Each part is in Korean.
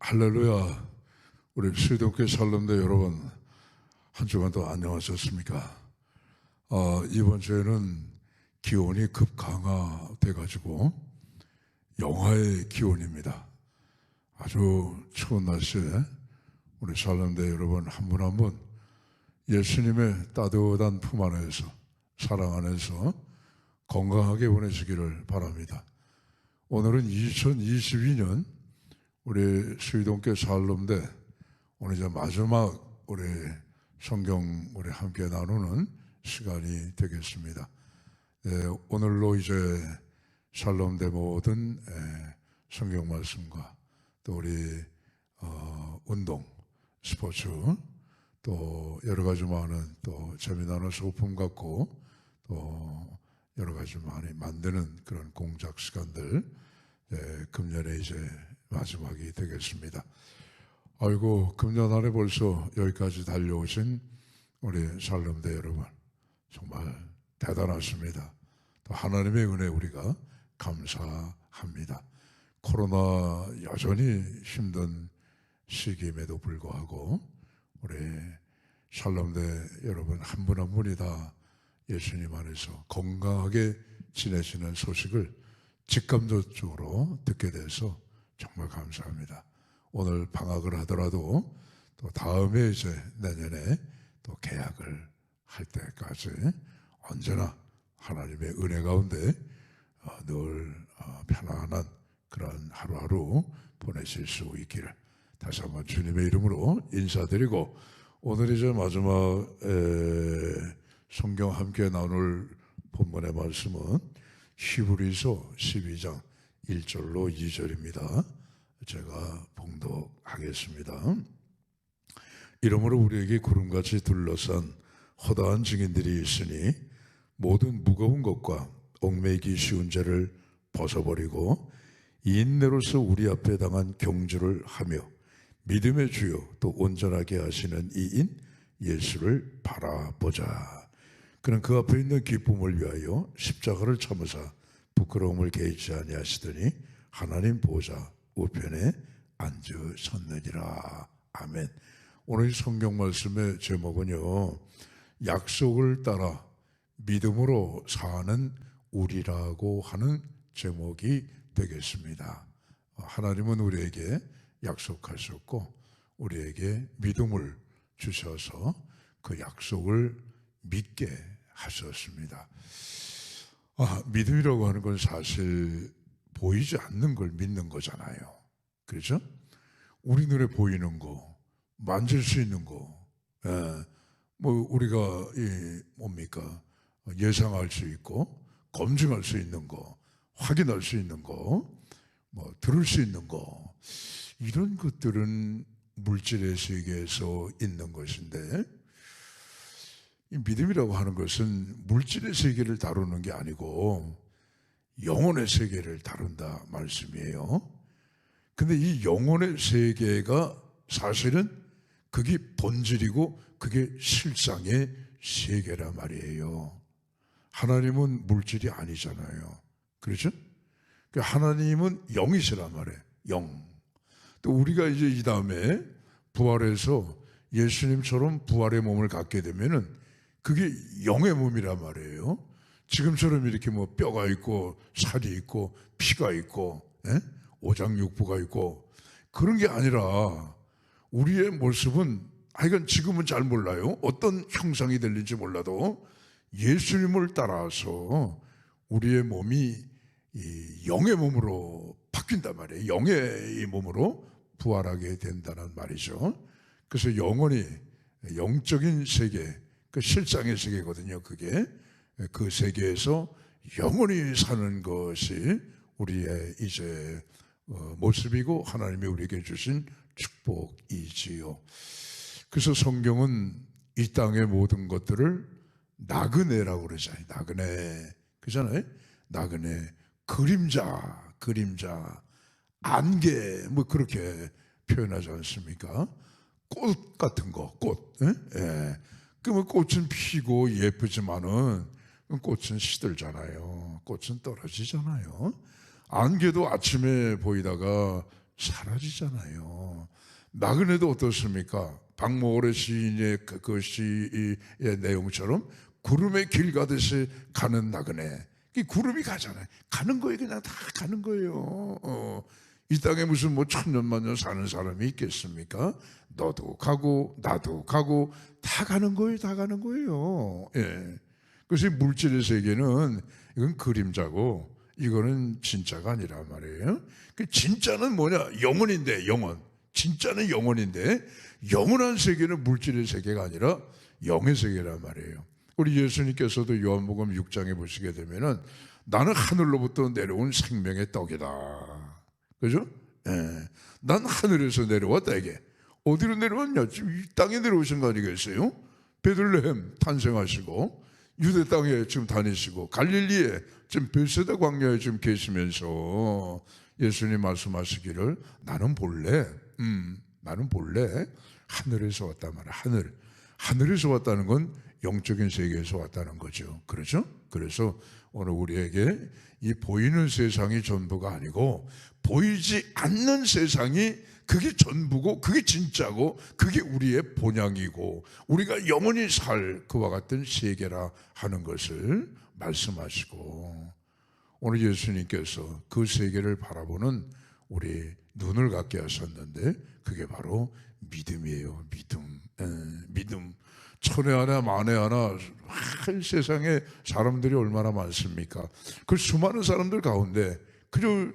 할렐루야. 우리 수의동교회 살림대 여러분, 한 주간 또 안녕하셨습니까? 이번 주에는 기온이 급강하돼가지고 영하의 기온입니다. 아주 추운 날씨에 우리 살림대 여러분 한 분 한 분 예수님의 따뜻한 품 안에서, 사랑 안에서 건강하게 보내시기를 바랍니다. 오늘은 2022년 우리 수의동교회 살림대 오늘 이제 마지막 우리 성경 우리 함께 나누는 시간이 되겠습니다. 오늘로 이제 살림대 모든 성경 말씀과 또 우리 운동, 스포츠, 또 여러 가지 많은 또 재미나는 소품 갖고 또 여러 가지 많이 만드는 그런 공작 시간들 금년에 이제 마지막이 되겠습니다. 아이고, 금년 안에 벌써 여기까지 달려오신 우리 살림대 여러분 정말 대단하십니다. 또 하나님의 은혜 우리가 감사합니다. 코로나 여전히 힘든 시기임에도 불구하고 우리 살림대 여러분 한 분 한 분이 다 예수님 안에서 건강하게 지내시는 소식을 직감적으로 듣게 돼서 정말 감사합니다. 오늘 방학을 하더라도 또 다음에 이제 내년에 또 개학을 할 때까지 언제나 하나님의 은혜 가운데 늘 편안한 그런 하루하루 보내실 수 있기를 다시 한번 주님의 이름으로 인사드리고, 오늘 이제 마지막 성경 함께 나눌 본문의 말씀은 히브리서 12장 1절로 2절입니다. 제가 봉독하겠습니다. 이러므로 우리에게 구름같이 둘러싼 허다한 증인들이 있으니 모든 무거운 것과 얽매이기 쉬운 죄를 벗어버리고 인내로서 우리 앞에 당한 경주를 하며 믿음의 주요 또 온전하게 하시는 이인 예수를 바라보자. 그는 그 앞에 있는 기쁨을 위하여 십자가를 참으사 부끄러움을 개의치 아니하시더니 하나님 보좌 우편에 앉으셨느니라. 아멘. 오늘 성경 말씀의 제목은요, 약속을 따라 믿음으로 사는 우리라고 하는 제목이 되겠습니다. 하나님은 우리에게 약속하셨고 우리에게 믿음을 주셔서 그 약속을 믿게 하셨습니다. 믿음이라고 하는 건 사실 보이지 않는 걸 믿는 거잖아요. 그렇죠? 우리 눈에 보이는 거, 만질 수 있는 거, 뭐 우리가 뭡니까? 예상할 수 있고 검증할 수 있는 거, 확인할 수 있는 거, 뭐 들을 수 있는 거, 이런 것들은 물질의 세계에서 있는 것인데, 이 믿음이라고 하는 것은 물질의 세계를 다루는 게 아니고 영혼의 세계를 다룬다 말씀이에요. 근데 이 영혼의 세계가 사실은 그게 본질이고 그게 실상의 세계란 말이에요. 하나님은 물질이 아니잖아요. 그렇죠? 하나님은 영이시란 말이에요. 영. 또 우리가 이제 이 다음에 부활해서 예수님처럼 부활의 몸을 갖게 되면은 그게 영의 몸이란 말이에요. 지금처럼 이렇게 뭐 뼈가 있고 살이 있고 피가 있고 오장육부가 있고 그런 게 아니라 우리의 모습은 하여간 지금은 잘 몰라요. 어떤 형상이 될지 몰라도 예수님을 따라서 우리의 몸이 이 영의 몸으로 바뀐단 말이에요. 영의 몸으로 부활하게 된다는 말이죠. 그래서 영혼이 영적인 세계, 그 실상의 세계거든요. 그게 그 세계에서 영원히 사는 것이 우리의 이제 모습이고 하나님이 우리에게 주신 축복이지요. 그래서 성경은 이 땅의 모든 것들을 나그네라고 그러잖아요. 나그네, 그잖아요. 나그네, 그림자, 안개, 뭐 그렇게 표현하지 않습니까? 꽃 같은 거, 꽃. 그러면 꽃은 피고 예쁘지만은 꽃은 시들잖아요. 꽃은 떨어지잖아요. 안개도 아침에 보이다가 사라지잖아요. 나그네도 어떻습니까? 박모래 시인의 그 시의 내용처럼 구름의 길 가듯이 가는 나그네. 이 구름이 가잖아요. 가는 거예요. 그냥 다 가는 거예요. 이 땅에 무슨 뭐 천년만년 사는 사람이 있겠습니까? 너도 가고 나도 가고 다 가는 거예요. 다 가는 거예요. 예. 그래서 물질의 세계는 이건 그림자고 이거는 진짜가 아니란 말이에요. 그 진짜는 뭐냐? 영혼인데, 영혼. 진짜는 영혼인데 영원한 세계는 물질의 세계가 아니라 영의 세계란 말이에요. 우리 예수님께서도 요한복음 6장에 보시게 되면은 나는 하늘로부터 내려온 생명의 떡이다. 그죠? 예. 난 하늘에서 내려왔다 이게. 어디로 내려왔냐? 지금 이 땅에 내려오신 거 아니겠어요? 베들레헴 탄생하시고 유대 땅에 지금 다니시고 갈릴리에 지금 벳세다 광야에 지금 계시면서 예수님 말씀하시기를 나는 본래 하늘에서 왔단 말이야. 하늘에서 왔다는 건 영적인 세계에서 왔다는 거죠. 그렇죠? 그래서 오늘 우리에게 이 보이는 세상이 전부가 아니고 보이지 않는 세상이 그게 전부고 그게 진짜고 그게 우리의 본향이고 우리가 영원히 살 그와 같은 세계라 하는 것을 말씀하시고 오늘 예수님께서 그 세계를 바라보는 우리 눈을 갖게 하셨는데 그게 바로 믿음이에요. 믿음. 천에 하나 만에 하나 세상에 사람들이 얼마나 많습니까? 그 수많은 사람들 가운데 그저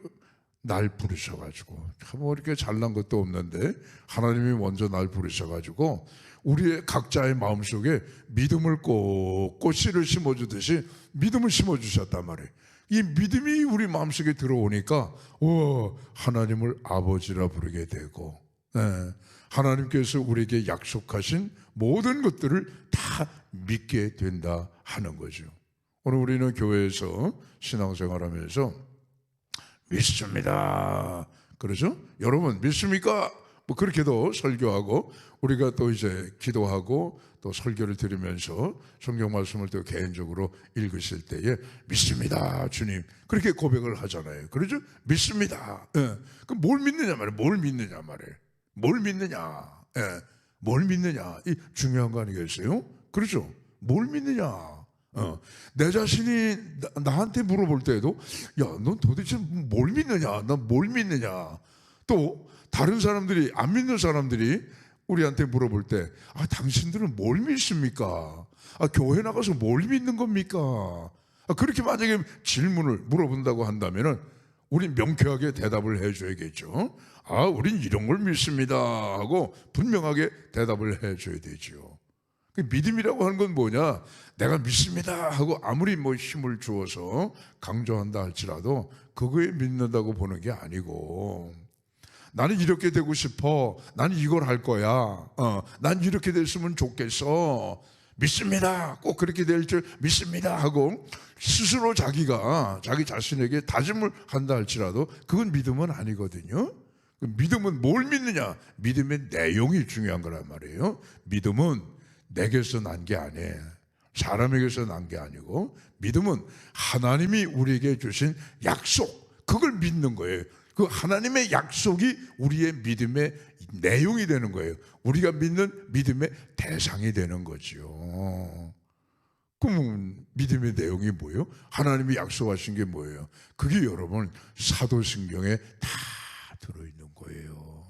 날 부르셔가지고 뭐 이렇게 잘난 것도 없는데 하나님이 먼저 날 부르셔가지고 우리의 각자의 마음속에 믿음을 꼭 씨를 심어주듯이 믿음을 심어주셨단 말이에요. 이 믿음이 우리 마음속에 들어오니까 하나님을 아버지라 부르게 되고 하나님께서 우리에게 약속하신 모든 것들을 다 믿게 된다 하는 거죠. 오늘 우리는 교회에서 신앙생활하면서 믿습니다. 그렇죠? 여러분 믿습니까? 뭐 그렇게도 설교하고 우리가 또 이제 기도하고 또 설교를 들으면서 성경 말씀을 또 개인적으로 읽으실 때에 믿습니다 주님 그렇게 고백을 하잖아요. 그렇죠? 믿습니다. 예. 그럼 뭘 믿느냐 말이에요. 뭘 믿느냐 말이에요. 뭘 믿느냐. 예. 뭘 믿느냐. 이 중요한 거 아니겠어요? 그렇죠? 뭘 믿느냐. 내 자신이 나한테 물어볼 때에도 넌 도대체 뭘 믿느냐? 난 뭘 믿느냐? 또 다른 사람들이 안 믿는 사람들이 우리한테 물어볼 때 당신들은 뭘 믿습니까? 교회 나가서 뭘 믿는 겁니까? 그렇게 만약에 질문을 물어본다고 한다면은 우린 명쾌하게 대답을 해줘야겠죠. 우린 이런 걸 믿습니다 하고 분명하게 대답을 해줘야 되죠. 믿음이라고 하는 건 뭐냐? 내가 믿습니다 하고 아무리 뭐 힘을 주어서 강조한다 할지라도 그거에 믿는다고 보는 게 아니고 나는 이렇게 되고 싶어. 나는 이걸 할 거야. 난 이렇게 됐으면 좋겠어. 믿습니다. 꼭 그렇게 될 줄 믿습니다 하고 스스로 자기가 자기 자신에게 다짐을 한다 할지라도 그건 믿음은 아니거든요. 믿음은 뭘 믿느냐? 믿음의 내용이 중요한 거란 말이에요. 믿음은 내게서 난 게 아니에요. 사람에게서 난 게 아니고 믿음은 하나님이 우리에게 주신 약속 그걸 믿는 거예요. 그 하나님의 약속이 우리의 믿음의 내용이 되는 거예요. 우리가 믿는 믿음의 대상이 되는 거죠. 그럼 믿음의 내용이 뭐예요? 하나님이 약속하신 게 뭐예요? 그게 여러분 사도신경에 다 들어있는 거예요.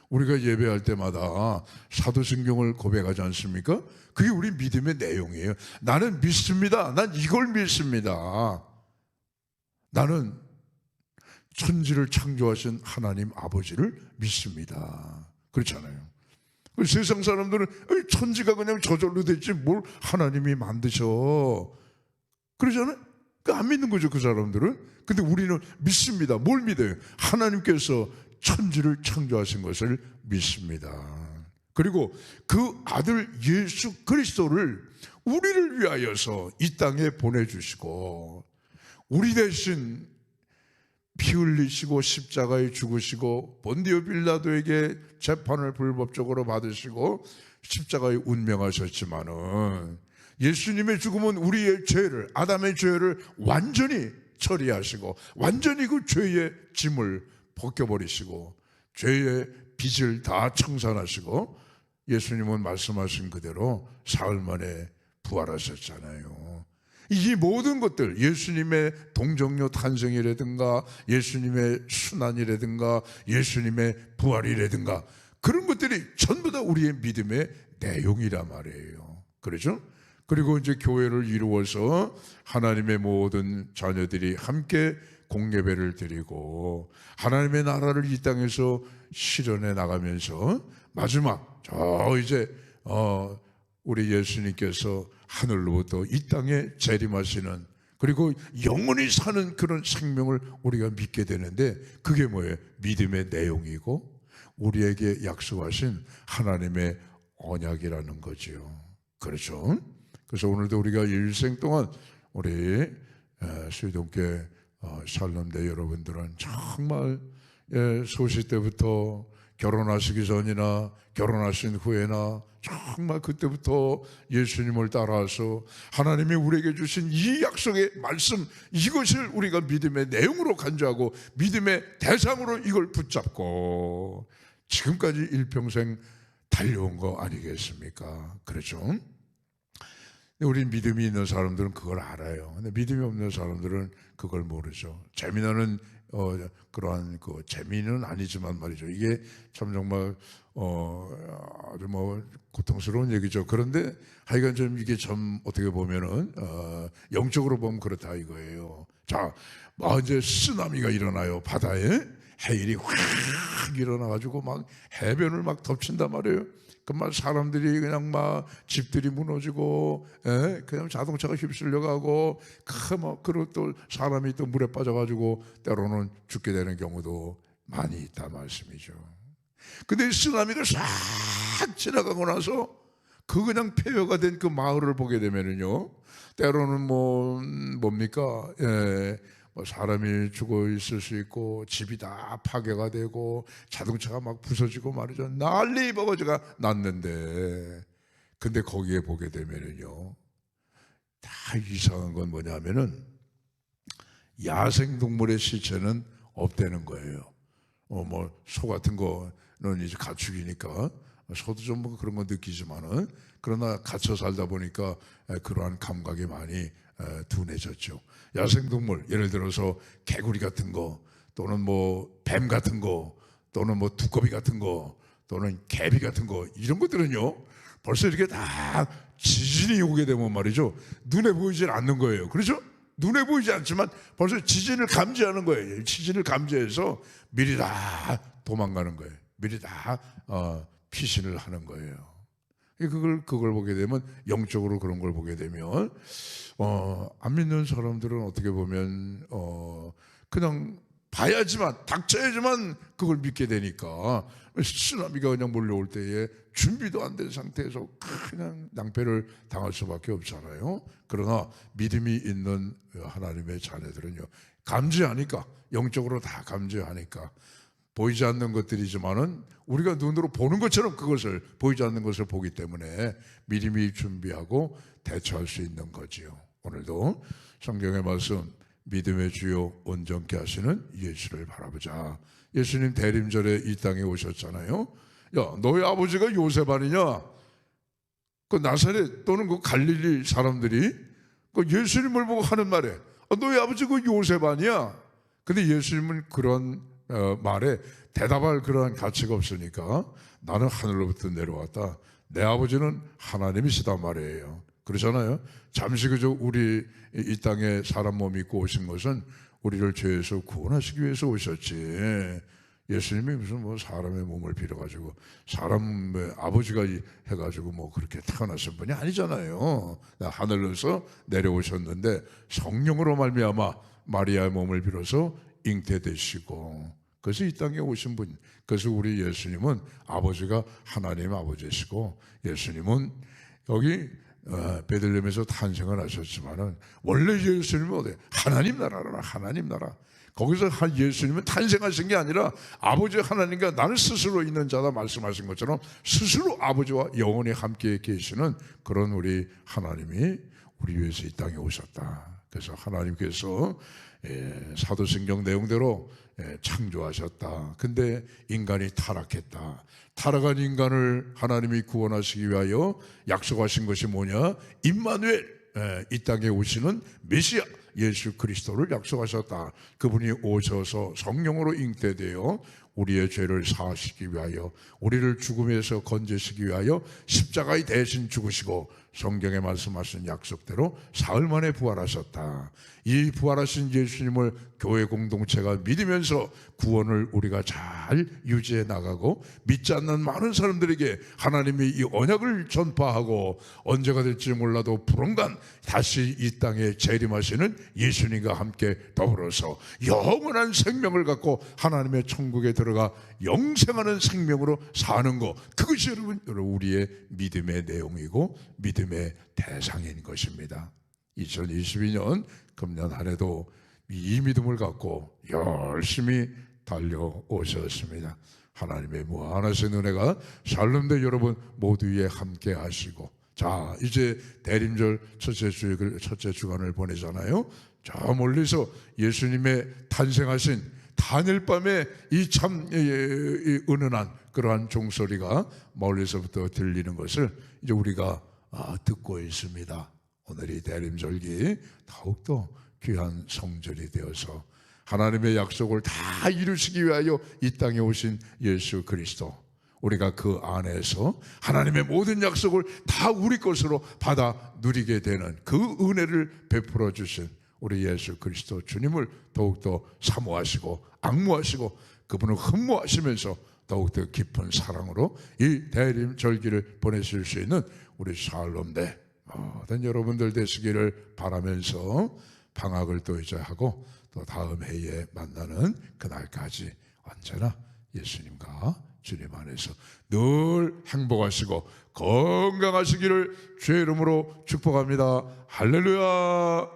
우리가 예배할 때마다 사도신경을 고백하지 않습니까? 그게 우리 믿음의 내용이에요. 나는 믿습니다. 난 이걸 믿습니다. 나는 천지를 창조하신 하나님 아버지를 믿습니다. 그렇잖아요. 세상 사람들은 천지가 그냥 저절로 됐지 뭘 하나님이 만드셔 그러잖아요. 안 믿는 거죠 그 사람들은. 근데 우리는 믿습니다. 뭘 믿어요? 하나님께서 천지를 창조하신 것을 믿습니다. 그리고 그 아들 예수 그리스도를 우리를 위하여서 이 땅에 보내주시고 우리 대신 피 흘리시고 십자가에 죽으시고 본디오 빌라도에게 재판을 불법적으로 받으시고 십자가에 운명하셨지만은 예수님의 죽음은 우리의 죄를 아담의 죄를 완전히 처리하시고 완전히 그 죄의 짐을 벗겨버리시고 죄의 빚을 다 청산하시고 예수님은 말씀하신 그대로 사흘 만에 부활하셨잖아요. 이 모든 것들, 예수님의 동정녀 탄생이라든가 예수님의 순환이라든가 예수님의 부활이라든가 그런 것들이 전부 다 우리의 믿음의 내용이란 말이에요. 그렇죠? 그리고 이제 교회를 이루어서 하나님의 모든 자녀들이 함께 공예배를 드리고 하나님의 나라를 이 땅에서 실현해 나가면서 마지막 저 이제 우리 예수님께서 하늘로부터 이 땅에 재림하시는 그리고 영원히 사는 그런 생명을 우리가 믿게 되는데 그게 뭐예요? 믿음의 내용이고 우리에게 약속하신 하나님의 언약이라는 거죠. 그렇죠? 그래서 오늘도 우리가 일생 동안 우리 수의동교회 샬롬대 여러분들은 정말 소시 때부터 결혼하시기 전이나 결혼하신 후에나 정말 그때부터 예수님을 따라서 하나님이 우리에게 주신 이 약속의 말씀 이것을 우리가 믿음의 내용으로 간주하고 믿음의 대상으로 이걸 붙잡고 지금까지 일평생 달려온 거 아니겠습니까? 그렇죠? 우리 믿음이 있는 사람들은 그걸 알아요. 근데 믿음이 없는 사람들은 그걸 모르죠. 재미나는 그러한 그 재미는 아니지만 말이죠. 이게 참 정말 아주 뭐 고통스러운 얘기죠. 그런데 하여간 좀 이게 참 어떻게 보면은 영적으로 보면 그렇다 이거예요. 자, 이제 쓰나미가 일어나요. 바다에 해일이 확 일어나가지고 막 해변을 막 덮친단 말이에요. 그만 사람들이 그냥 막 집들이 무너지고, 그냥 자동차가 휩쓸려가고, 그리고 또 사람이 또 물에 빠져가지고 때로는 죽게 되는 경우도 많이 있다 말씀이죠. 근데 쓰나미가 싹 지나가고 나서 그 그냥 폐허가 된 그 마을을 보게 되면은요, 때로는 뭡니까? 사람이 죽어 있을 수 있고 집이 다 파괴가 되고 자동차가 막 부서지고 말이죠. 난리 버거지가 났는데 근데 거기에 보게 되면은요 다 이상한 건 뭐냐면은 야생동물의 시체는 없다는 거예요. 소 같은 거는 이제 가축이니까 소도 좀 뭐 그런 거 느끼지만은 그러나 갇혀 살다 보니까 그러한 감각이 많이 둔해졌죠. 야생동물 예를 들어서 개구리 같은 거 또는 뱀 같은 거 또는 두꺼비 같은 거 또는 개비 같은 거 이런 것들은요 벌써 이렇게 다 지진이 오게 되면 말이죠 눈에 보이질 않는 거예요. 그렇죠? 눈에 보이지 않지만 벌써 지진을 감지하는 거예요. 지진을 감지해서 미리 다 도망가는 거예요. 미리 다 피신을 하는 거예요. 그걸 보게 되면 영적으로 그런 걸 보게 되면 안 믿는 사람들은 어떻게 보면 그냥 봐야지만 닥쳐야지만 그걸 믿게 되니까 쓰나미가 그냥 몰려올 때에 준비도 안 된 상태에서 그냥 낭패를 당할 수밖에 없잖아요. 그러나 믿음이 있는 하나님의 자녀들은요 감지하니까 영적으로 다 감지하니까 보이지 않는 것들이지만은 우리가 눈으로 보는 것처럼 그것을 보이지 않는 것을 보기 때문에 미리 준비하고 대처할 수 있는 거지요. 오늘도 성경의 말씀 믿음의 주요 온전케 하시는 예수를 바라보자. 예수님 대림절에 이 땅에 오셨잖아요. 야, 너희 아버지가 요셉 아니냐? 그 나사렛 또는 그 갈릴리 사람들이 그 예수님을 보고 하는 말에 너희 아버지 그 요셉 아니야? 근데 예수님은 그런 말에 대답할 그러한 가치가 없으니까 나는 하늘로부터 내려왔다. 내 아버지는 하나님이시단 말이에요. 그러잖아요. 잠시 그저 우리 이 땅에 사람 몸 입고 오신 것은 우리를 죄에서 구원하시기 위해서 오셨지. 예수님이 무슨 사람의 몸을 빌어가지고 사람의 아버지가 해가지고 그렇게 태어나신 분이 아니잖아요. 하늘에서 내려오셨는데 성령으로 말미암아 마리아의 몸을 빌어서 잉태되시고 그래서 이 땅에 오신 분. 그래서 우리 예수님은 아버지가 하나님 아버지시고 예수님은 여기 베들레헴에서 탄생을 하셨지만은 원래 예수님은 어디 하나님 나라라 하나님 나라. 거기서 예수님은 탄생하신 게 아니라 아버지 하나님과 나는 스스로 있는 자다 말씀하신 것처럼 스스로 아버지와 영원히 함께 계시는 그런 우리 하나님이 우리 위해서 이 땅에 오셨다. 그래서 하나님께서 사도신경 내용대로 창조하셨다. 근데 인간이 타락했다. 타락한 인간을 하나님이 구원하시기 위하여 약속하신 것이 뭐냐? 임마누엘, 이 땅에 오시는 메시아 예수 그리스도를 약속하셨다. 그분이 오셔서 성령으로 잉태되어 우리의 죄를 사하시기 위하여, 우리를 죽음에서 건지시기 위하여 십자가에 대신 죽으시고 성경에 말씀하신 약속대로 사흘 만에 부활하셨다. 이 부활하신 예수님을 교회 공동체가 믿으면서 구원을 우리가 잘 유지해 나가고, 믿지 않는 많은 사람들에게 하나님이 이 언약을 전파하고, 언제가 될지 몰라도 불언간 다시 이 땅에 재림하시는 예수님과 함께 더불어서 영원한 생명을 갖고 하나님의 천국에 들어가 영생하는 생명으로 사는 것, 그것이 여러분 우리의 믿음의 내용이고 믿음의 대상인 것입니다. 2022년 금년 한 해도 이 믿음을 갖고 열심히 달려오셨습니다. 하나님의 무한하신 은혜가 샬롬대 여러분 모두 위에 함께 하시고, 자, 이제 대림절 첫째 주간을 보내잖아요. 저 멀리서 예수님의 탄생하신 단일 밤에 이 참 은은한 그러한 종소리가 멀리서부터 들리는 것을 이제 우리가 듣고 있습니다. 오늘이 대림절기 더욱더 귀한 성절이 되어서 하나님의 약속을 다 이루시기 위하여 이 땅에 오신 예수 그리스도, 우리가 그 안에서 하나님의 모든 약속을 다 우리 것으로 받아 누리게 되는 그 은혜를 베풀어 주신 우리 예수 그리스도 주님을 더욱더 사모하시고 악무하시고, 그분을 흠모하시면서 더욱더 깊은 사랑으로 이 대림절기를 보내실 수 있는 우리 샬롬대 모든 여러분들 되시기를 바라면서, 방학을 또 이제 하고 또 다음 해에 만나는 그날까지 언제나 예수님과 주님 안에서 늘 행복하시고 건강하시기를 주의 이름으로 축복합니다. 할렐루야.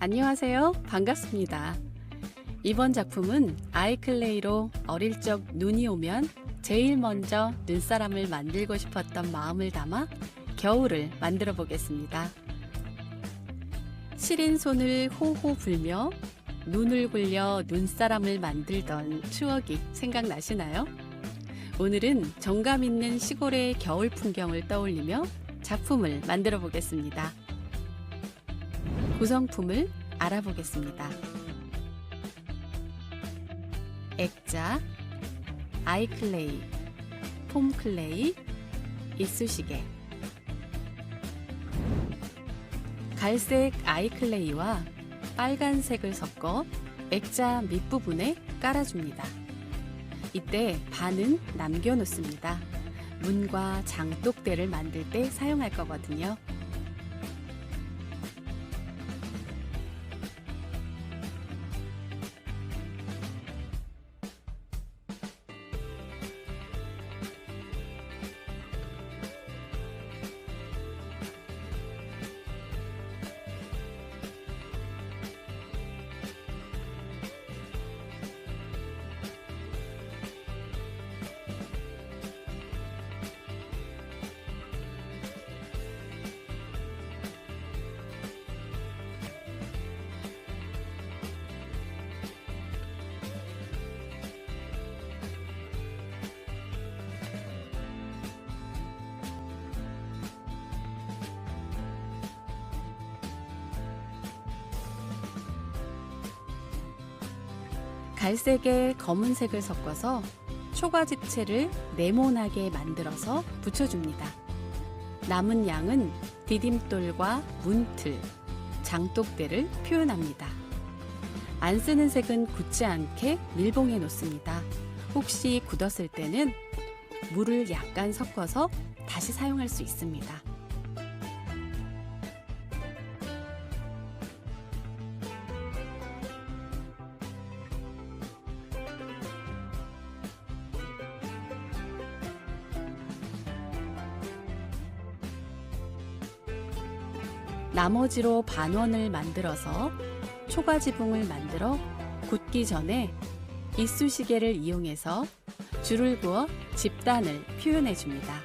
안녕하세요. 반갑습니다. 이번 작품은 아이클레이로 어릴 적 눈이 오면 제일 먼저 눈사람을 만들고 싶었던 마음을 담아 겨울을 만들어 보겠습니다. 시린 손을 호호 불며 눈을 굴려 눈사람을 만들던 추억이 생각나시나요? 오늘은 정감 있는 시골의 겨울 풍경을 떠올리며 작품을 만들어 보겠습니다. 구성품을 알아보겠습니다. 액자, 아이클레이, 폼클레이, 이쑤시개. 갈색 아이클레이와 빨간색을 섞어 액자 밑부분에 깔아줍니다. 이때 반은 남겨놓습니다. 문과 장독대를 만들 때 사용할 거거든요. 갈색에 검은색을 섞어서 초가집체를 네모나게 만들어서 붙여줍니다. 남은 양은 디딤돌과 문틀, 장독대를 표현합니다. 안 쓰는 색은 굳지 않게 밀봉해 놓습니다. 혹시 굳었을 때는 물을 약간 섞어서 다시 사용할 수 있습니다. 나머지로 반원을 만들어서 초가지붕을 만들어 굳기 전에 이쑤시개를 이용해서 줄을 그어 집단을 표현해 줍니다.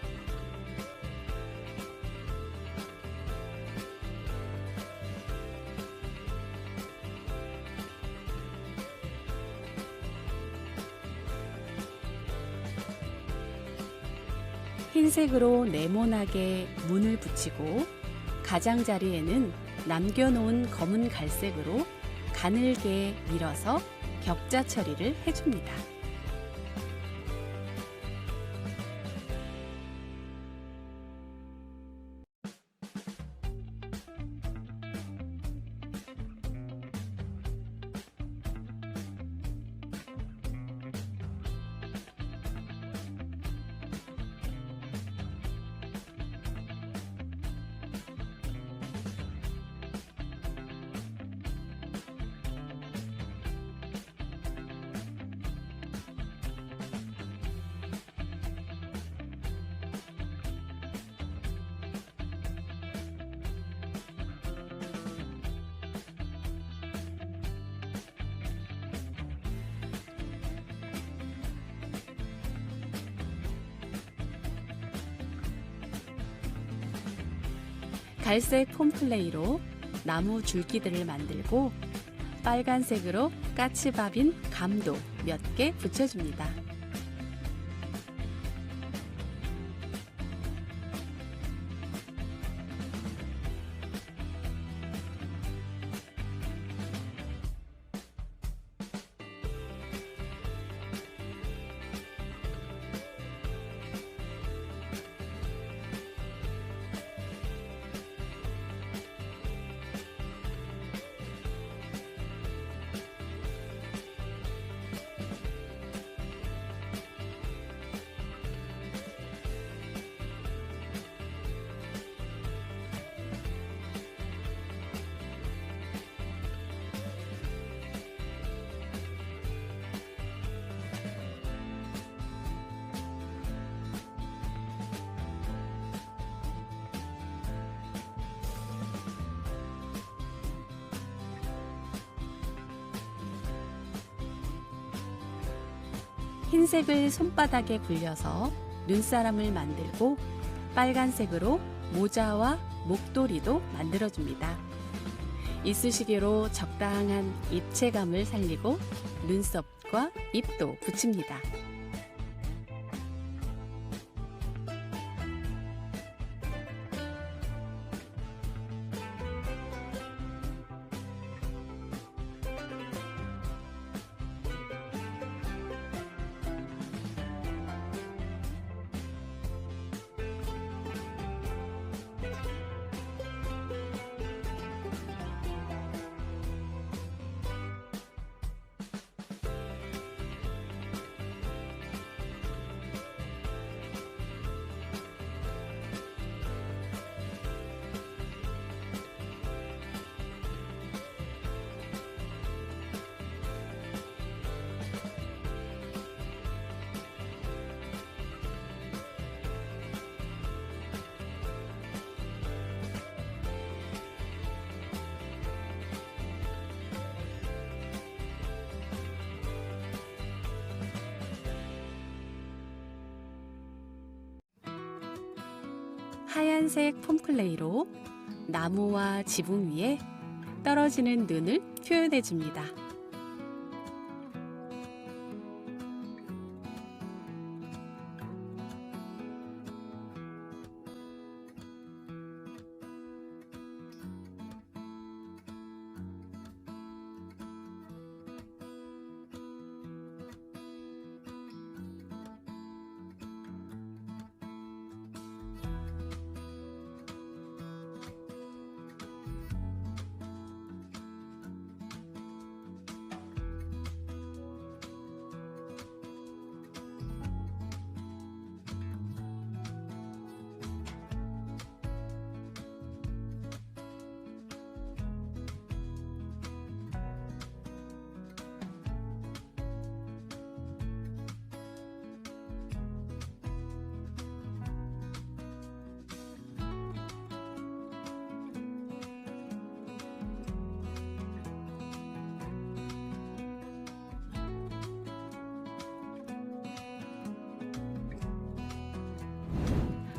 흰색으로 네모나게 문을 붙이고 가장자리에는 남겨놓은 검은 갈색으로 가늘게 밀어서 격자 처리를 해줍니다. 갈색 폼클레이로 나무 줄기들을 만들고 빨간색으로 까치밥인 감도 몇 개 붙여줍니다. 흰색을 손바닥에 굴려서 눈사람을 만들고 빨간색으로 모자와 목도리도 만들어줍니다. 이쑤시개로 적당한 입체감을 살리고 눈썹과 입도 붙입니다. 하얀색 폼클레이로 나무와 지붕 위에 떨어지는 눈을 표현해 줍니다.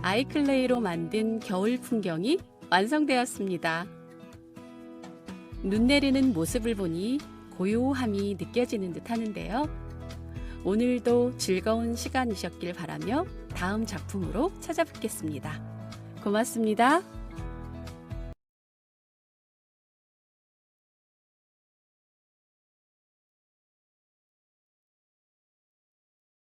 아이클레이로 만든 겨울 풍경이 완성되었습니다. 눈 내리는 모습을 보니 고요함이 느껴지는 듯 하는데요. 오늘도 즐거운 시간이셨길 바라며 다음 작품으로 찾아뵙겠습니다. 고맙습니다.